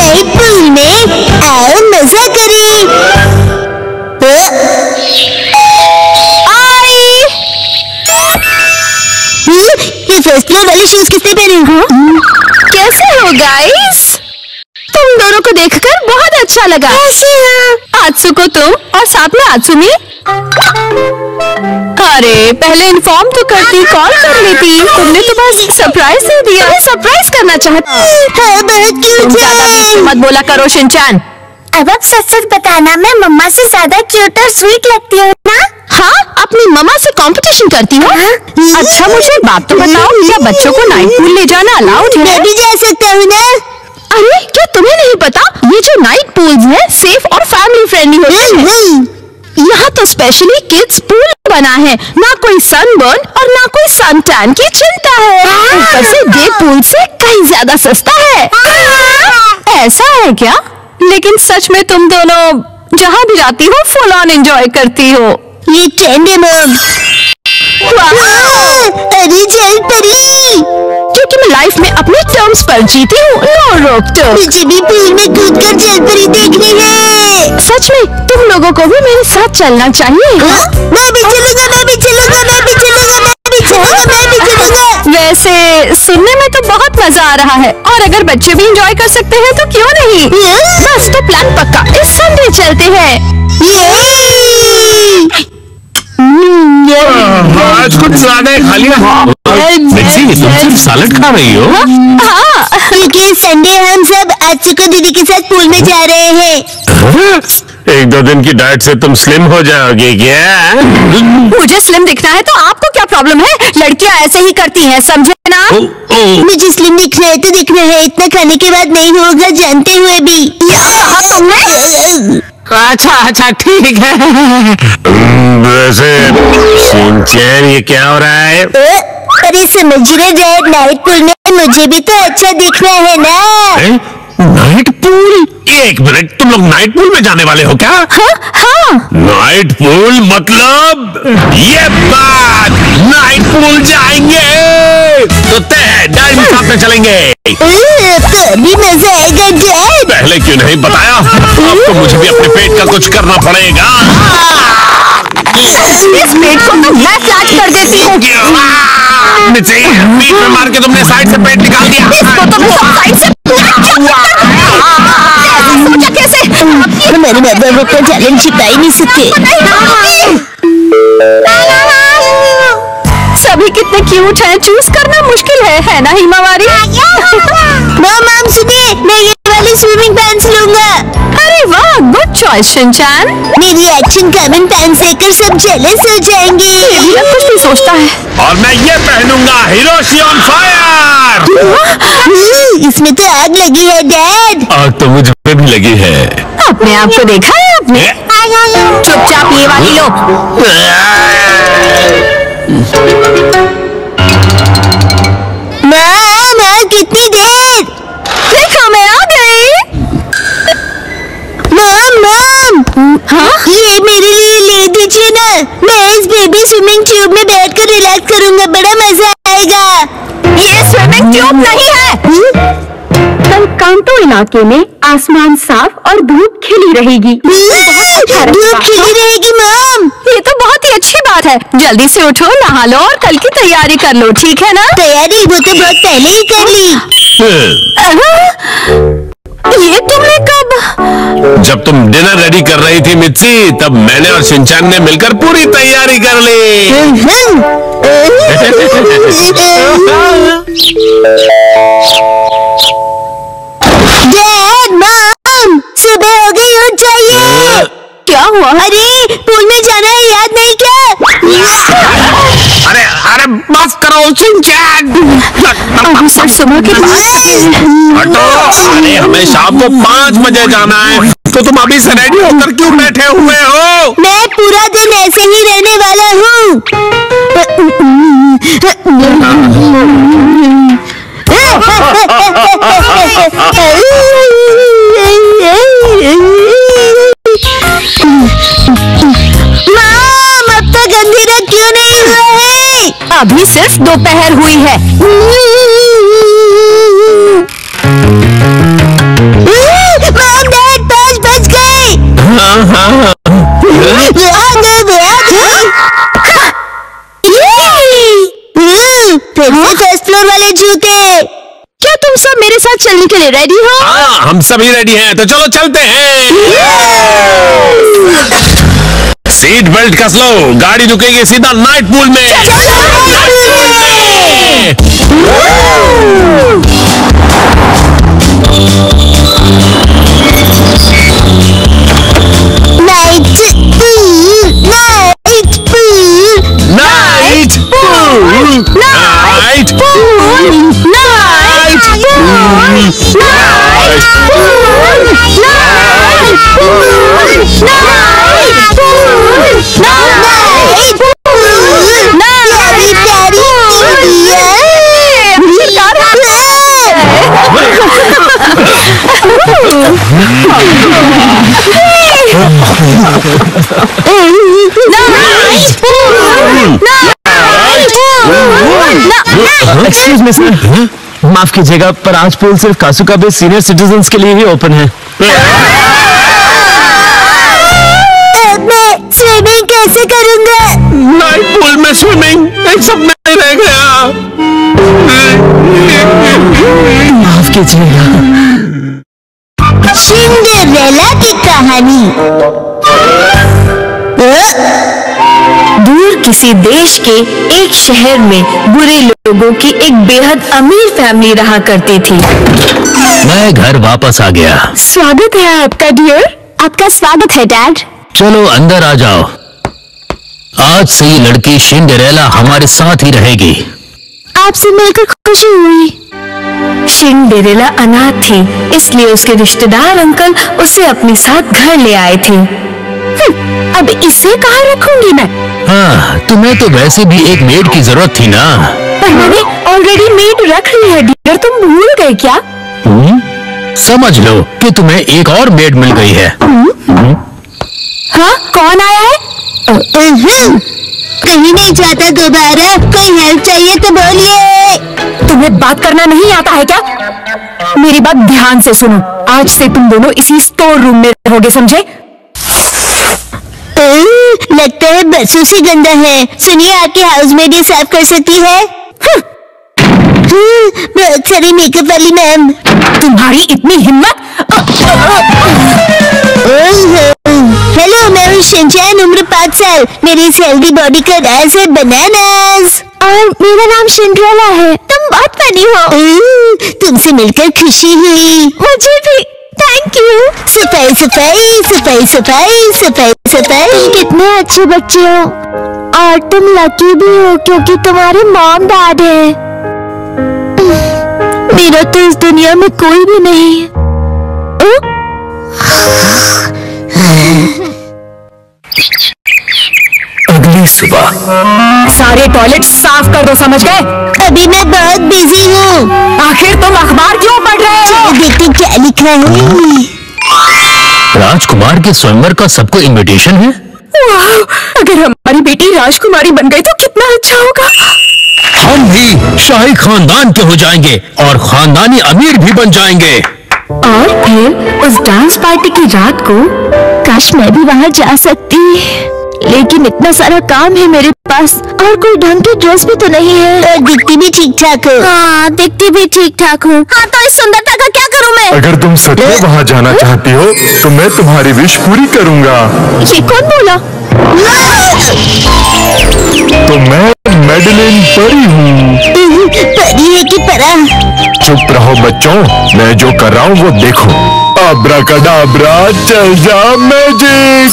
Night pool में आओ मजा करें। ये फर्स्ट फ्लोर वाले शूज किसने पहने हो? कैसे हो गाइस? तुम दोनों को देखकर बहुत अच्छा लगा। कैसे हो? आत्सुको तुम और साथ में आत्सुमी। अरे पहले इन्फॉर्म तो करती, कॉल कर लेती। तुमने तो बस सरप्राइज दे दिया। सरप्राइज करना चाहती। हाँ, बहुत क्यूट है। मत बोला करो शिनचैन। अब आप सच बताना, मैं मम्मा से ज्यादा क्यूट और स्वीट लगती हूँ ना? हाँ, अपनी मम्मा से कंपटीशन करती हो? अच्छा मुझे बात तो बताओ, क्या बच्चों को नाइट पूल ले जाना अलाउड है? मैं भी जा सकता हूँ ना? अरे क्या तुम्हें नहीं पता, ये जो नाइट पूल्स है सेफ और फैमिली फ्रेंडली होते हैं। यहाँ तो स्पेशली किड्स पूल बना है, ना कोई सनबर्न और ना कोई सन टैन की चिंता है। ऊपर से डे पूल से कहीं ज्यादा सस्ता है। ऐसा है क्या? लेकिन सच में तुम दोनों जहाँ भी जाती हो फुल ऑन एंजॉय करती हो। ये ट्रेंड है मम। अरे जल परी, क्योंकि मैं लाइफ में अपने टर्म्स पर जीती हूँ, नो रोक टोक। मुझे भी पूल में कूदकर जल परी देखनी है। सच में तुम लोगों को भी मेरे साथ चलना चाहिए। मैं भी चलूंगा, मैं भी चलूंगा, मैं भी चलूंगा, मैं भी चलूंगा, मैं भी चलूंगा। वैसे सुनने में तो बहुत मजा आ रहा है, और अगर बच्चे भी एंजॉय कर सकते हैं तो क्यों नहीं। बस तो प्लान पक्का, इस संडे चलते हैं। आज कुछ ज्यादा खा लिया। मिर्ची, तुम सिर्फ सैलेड खा रही हो? हाँ, क्योंकि संडे हम सब आत्सुको दीदी के साथ पूल में जा रहे हैं। एक दो दिन की डाइट से तुम स्लिम हो जाओगी क्या? मुझे स्लिम दिखना है तो आपको क्या प्रॉब्लम है? लड़कियां ऐसे ही करती हैं, समझे ना? मुझे स्लिम दिखना है तो दिखना है, इतना खाने के बाद नहीं होगा, जानते हुए भी। तुमने अच्छा ठीक है। वैसे शिनचैन ये क्या हो रहा है? अरे समझ रहे डैड, नाइट पूल में मुझे भी तो अच्छा दिखना है ना। Night pool? एक मिनट, तुम लोग नाइट पूल में जाने वाले हो क्या? हाँ। नाइट पूल मतलब ये बात, नाइट पूल जाएंगे तो तय डैड भी साथ में चलेंगे। तो अभी मजा आएगा डैड। पहले क्यों नहीं बताया? अब तो मुझे भी अपने पेट का कुछ करना पड़ेगा। इस पेट को तो मैं फ्लैट कर देती हूँ। बीच में मार के तुमने साइड से पेट निकाल दिया। इसको तो मैं साइड से सोचा कैसे? हमारे बाप बाबा का टैलेंट छिपा ही नहीं सकते। सभी कितने क्यूट हैं, चूज करना मुश्किल है ना हिमावारी? मम सुनिए, मैं ये वाली स्विमिंग पैंट्स लूंगा। अरे वाह, गुड चॉइस शिनचैन। मेरी एक्शन कमेंट पैंट्स देखकर सब जेलस हो जाएंगे। ये कुछ भी सोचता है। और मैं ये पहनूंगा, हिरोशी ऑन फायर। इसमें तो आग लगी है डैड। आग तो मुझ पे भी लगी है। अपने आप को देखा है आपने? चुपचाप ये वाली लो। माँ कितनी देर? देखो मैं आ गई। मम हाँ? ये मेरे लिए ले दीजिए ना, मैं इस बेबी स्विमिंग ट्यूब में बैठकर रिलैक्स करूंगा, बड़ा मजा आएगा। ये स्विमिंग ट्यूब नहीं है। कल कांटो इलाके में आसमान साफ और धूप खिली रहेगी। धूप खिली रहेगी मम? ये तो बहुत ही अच्छी बात है। जल्दी से उठो, नहा लो और कल की तैयारी कर लो, ठीक है ना? तैयारी वो तो बहुत पहले ही कर ली। ये तुमने कब? जब तुम डिनर रेडी कर रही थी मिर्ची, तब मैंने और शिनचैन ने मिलकर पूरी तैयारी कर ली। डैड मम सुबह हो गई, उठ जाइए। क्या हुआ? अरे पूल में जाना है, याद नहीं क्या? अरे अरे माफ करो शिनचैन। अभी सर सुबह के हटो। अरे हमें शाम को 5 बजे जाना है, तो तुम अभी से रेडी होकर क्यों बैठे हुए हो? मैं पूरा दिन ऐसे ही रहने वाला हूँ। माम अब तक अंधेरा क्यों नहीं हुआ है? अभी सिर्फ दोपहर हुई है। साथ चलने के लिए रेडी हो? हाँ, हम सभी रेडी हैं, तो चलो चलते हैं। सीट बेल्ट कस लो, गाड़ी रुकेगी सीधा नाइट पूल में। एक्सक्यूज मी सर, माफ कीजिएगा पर आज पूल सिर्फ कासुका बे सीनियर सिटीजन्स के लिए ही ओपन है। मैं स्विमिंग कैसे करूंगा? नाइट पूल में स्विमिंग एक सपना ही रह गया। माफ कीजिएगा। सिंड्रेला की कहानी। दूर किसी देश के एक शहर में बुरे लोगों की एक बेहद अमीर फैमिली रहा करती थी। मैं घर वापस आ गया। स्वागत है आपका डियर। आपका स्वागत है डैड। चलो अंदर आ जाओ। आज से ये लड़की सिंड्रेला हमारे साथ ही रहेगी। आपसे मिलकर खुशी हुई। सिंड्रेला अनाथ थी, इसलिए उसके रिश्तेदार अंकल उसे अपने साथ घर ले आए थे। अब इसे कहाँ रखूंगी मैं? हाँ, तुम्हें तो वैसे भी एक मेड की जरूरत थी ना। पर मैंने ऑलरेडी मेड रख ली है डियर, तुम भूल गए क्या? समझ लो कि तुम्हें एक और मेड मिल गई है। हाँ, कौन आया है? कहीं नहीं जाता दोबारा। कोई हेल्प चाहिए तो बोलिए। तुम्हें बात करना नहीं आता है क्या? मेरी बात ध्यान से सुनो, आज से तुम दोनों इसी स्टोर रूम में रहोगे, समझे? लगता है बरसों से गंदा है। सुनिए, आपकी हाउस मेड ये साफ कर सकती है? बहुत सारी मेकअप वाली मैम। तुम्हारी इतनी हिम्मत? हेलो, मैं हूँ शिनचैन, उम्र 5 साल। मेरी इस हेल्दी बॉडी का राज है बनानास। और मेरा नाम सिंड्रेला है। तुम बहुत फनी हो। तुमसे मिलकर खुशी हुई। मुझे भी। Thank you. सफाई सफाई सफाई सफाई सफाई सफाई। कितने अच्छे बच्चे हो, और तुम लकी भी हो क्योंकि तुम्हारे मॉम डैड है। मेरा तो इस दुनिया में कोई भी नहीं है। अगली सुबह सारे टॉयलेट साफ कर दो, समझ गए? अभी मैं बहुत बिजी हूँ। आखिर तुम अखबार क्यों पढ़ रहे हो? देखते क्या लिखा है। राजकुमार के स्वयंवर का सबको इनविटेशन है। वाह, अगर हमारी बेटी राजकुमारी बन गई तो कितना अच्छा होगा। हम भी शाही खानदान के हो जाएंगे और खानदानी अमीर भी बन जाएंगे। और फिर उस डांस पार्टी की रात को काश मैं भी वहाँ जा सकती, लेकिन इतना सारा काम है मेरे पास, और कोई ढंग की ड्रेस भी तो नहीं है। और दिखती भी ठीक ठाक हो। हाँ, दिखती भी ठीक ठाक हूँ। हाँ, तो इस सुंदरता का क्या करूँ मैं? अगर तुम सच में वहाँ जाना चाहती हो तो मैं तुम्हारी विश पूरी करूँगा। ये कौन बोला? तो मैं मेडलिन परी हूँ। परी है कि परा? चुप रहो बच्चों, मैं जो कर रहा हूँ वो देखो। अब्राकडाब्रा, चल जा मैजिक।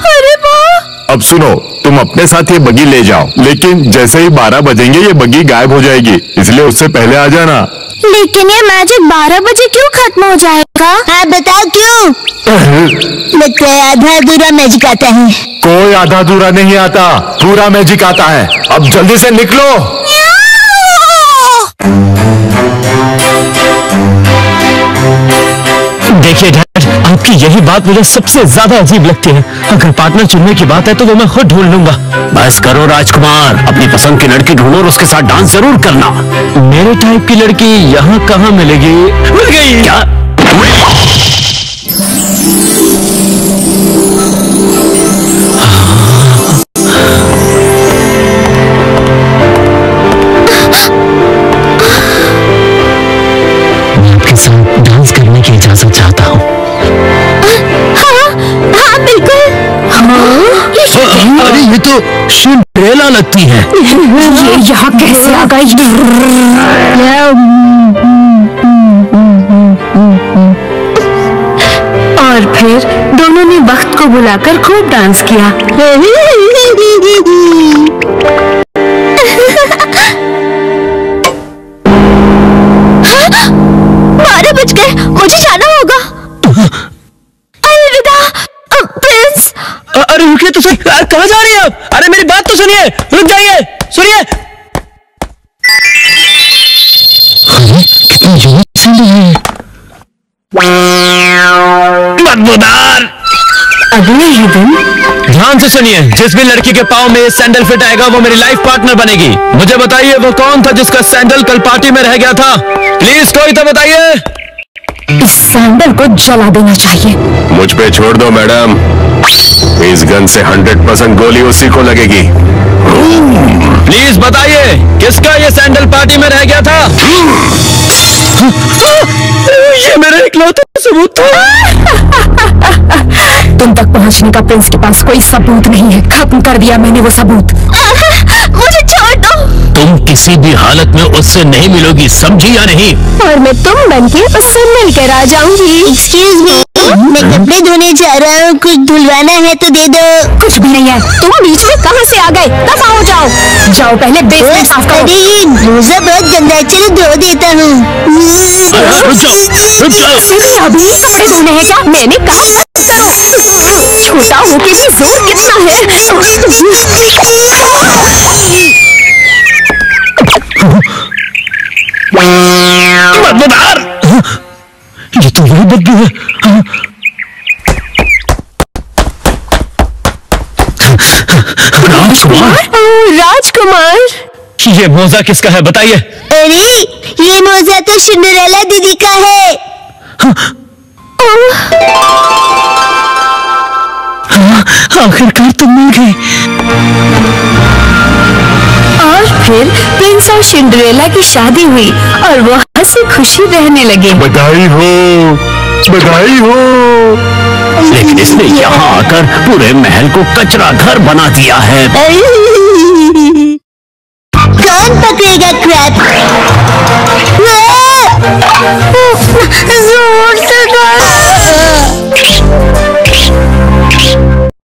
अरे वाह! अब सुनो, तुम अपने साथ ये बगी ले जाओ, लेकिन जैसे ही 12 बजेंगे ये बगी गायब हो जाएगी, इसलिए उससे पहले आ जाना। लेकिन ये मैजिक 12 बजे क्यों खत्म हो जाएगा? हाँ, बताओ क्यों? लगता है आधा अधूरा मैजिक आता है। कोई आधा अधूरा नहीं आता, पूरा मैजिक आता है। अब जल्दी से निकलो। देखिए डैड, आपकी यही बात मुझे सबसे ज्यादा अजीब लगती है। अगर पार्टनर चुनने की बात है तो वो मैं खुद ढूंढ लूंगा। बस करो राजकुमार, अपनी पसंद की लड़की ढूंढो और उसके साथ डांस जरूर करना। मेरे टाइप की लड़की यहाँ कहाँ मिलेगी? मिल गई क्या? आपके साथ डांस करने की इजाजत चाहता हूँ। हाँ बिल्कुल। अरे ये तो सिंड्रेला लगती है। ये यहाँ कैसे आ गई? और फिर दोनों ने वक्त को बुलाकर खूब डांस किया। 12 बज गए, मुझे जाना होगा। अलविदा प्रिंस। अरे रुकिए तो सही, कहाँ जा रही हैं आप? अरे मेरी बात तो सुनिए, रुक जाइए, सुनिए। कितनी जोर से है। बदबूदार। अगले ही दिन ध्यान से सुनिए, जिस भी लड़की के पाँव में ये सैंडल फिट आएगा वो मेरी लाइफ पार्टनर बनेगी। मुझे बताइए वो कौन था जिसका सैंडल कल पार्टी में रह गया था? प्लीज कोई तो बताइए। इस सैंडल को जला देना चाहिए। मुझ पे छोड़ दो मैडम, इस गन से 100% गोली उसी को लगेगी। प्लीज बताइए किसका ये सैंडल पार्टी में रह गया था? ये मेरा इकलौता सबूत था। तुम तक पहुंचने का प्रिंस के पास कोई सबूत नहीं है। खत्म कर दिया मैंने वो सबूत। मुझे छोड़ दो। तुम किसी भी हालत में उससे नहीं मिलोगी, समझी या नहीं? और मैं तुम बनके उससे मिलकर आ जाऊंगी। एक्सक्यूज मी, मैं कपड़े धोने जा रहा हूँ, कुछ धुलवाना है तो दे दो। कुछ भी नहीं है। तुम बीच में कहाँ से आ गए? दफा हो जाओ। जाओ पहले बेसमेंट साफ करो। अरे ये मोजा बहुत गंदा है, चलो धो देता हूँ। सिर्फ अभी कपड़े धोने हैं क्या? मैंने कहा मत करो। छोटा होके भी जोर कितना है। बदबूदार। ये तो वही बदबू है। राजकुमार। राजकुमार, ये मोजा किसका है बताइए? अरे ये मोजा तो सिंड्रेला दीदी का है। आखिरकार तुम मिल गए। और फिर प्रिंस और सिंड्रेला की शादी हुई और वो हंसी खुशी रहने लगे। बधाई हो, बधाई हो। लेकिन इसने यहाँ आकर पूरे महल को कचरा घर बना दिया है। कौन पकड़ेगा क्रैप?